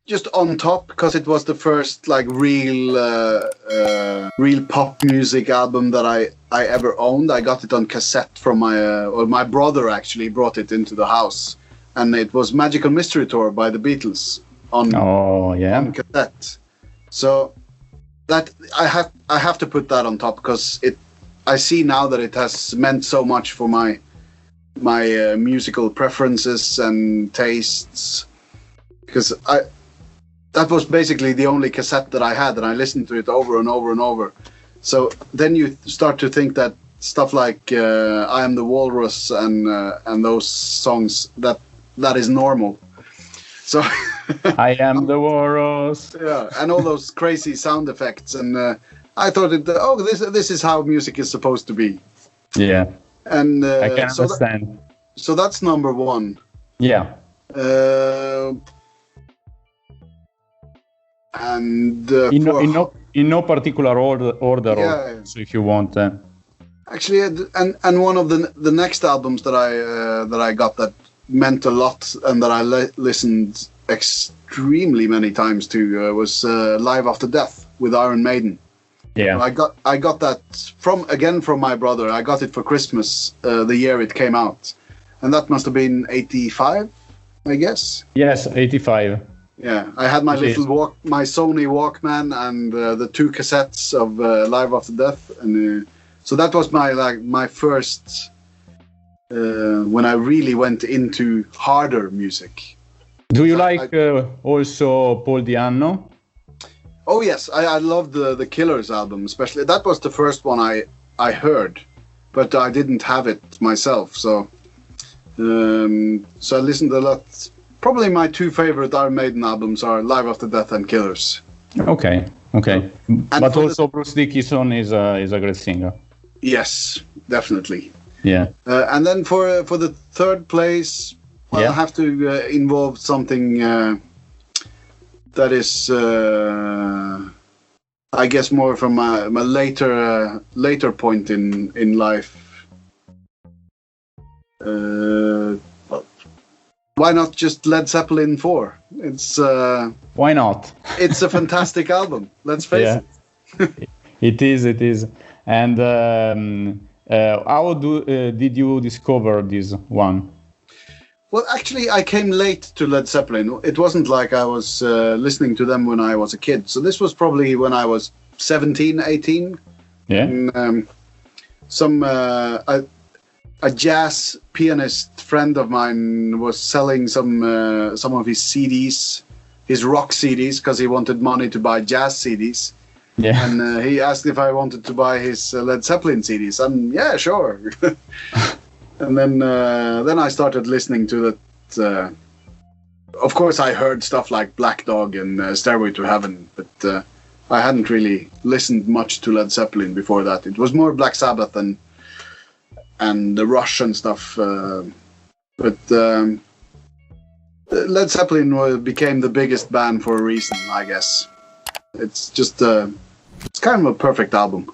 just on top because it was the first like real pop music album that I ever owned. I got it on cassette from my brother actually brought it into the house, and it was Magical Mystery Tour by the Beatles on cassette. So that I have to put that on top because I see now that it has meant so much for my musical preferences and tastes, because that was basically the only cassette that I had, and I listened to it over and over and over. So then you start to think that stuff like I Am the Walrus and those songs, that is normal. So I am the walrus. Yeah, and all those crazy sound effects, and I thought this is how music is supposed to be. Yeah, and I can understand. So that's number one. Yeah. And in no particular order. Yeah. So if you want. Actually, and one of the next albums that I got that meant a lot and that I listened extremely many times to was Live After Death with Iron Maiden. Yeah, I got that from my brother. I got it for Christmas the year it came out, and that must have been 85, I guess. Yes, 85. Yeah, I had my my Sony Walkman and the 2 cassettes of Live After Death, and so that was my first when I really went into harder music. Do you also Paul Di'Anno? Oh yes, I loved the Killers album, especially. That was the first one I heard, but I didn't have it myself, so I listened a lot. Probably my 2 favorite Iron Maiden albums are Live After Death and Killers. Okay. But also Bruce Dickinson is a great singer. Yes, definitely. Yeah. And then for the third place, I'll have to involve something that is, I guess, more from my later point in life. Why not just Led Zeppelin 4? It's why not? It's a fantastic album. Let's face it. It is. And how did you discover this one? Well, actually, I came late to Led Zeppelin. It wasn't like I was listening to them when I was a kid. So this was probably when I was 17, 18. Yeah. And, a jazz pianist friend of mine was selling some of his CDs, his rock CDs, because he wanted money to buy jazz CDs. Yeah. And he asked if I wanted to buy his Led Zeppelin CDs. And yeah, sure. And then I started listening to that. Of course, I heard stuff like Black Dog and Stairway to Heaven, but I hadn't really listened much to Led Zeppelin before that. It was more Black Sabbath and the Rush and stuff. But Led Zeppelin became the biggest band for a reason, I guess. It's just it's kind of a perfect album.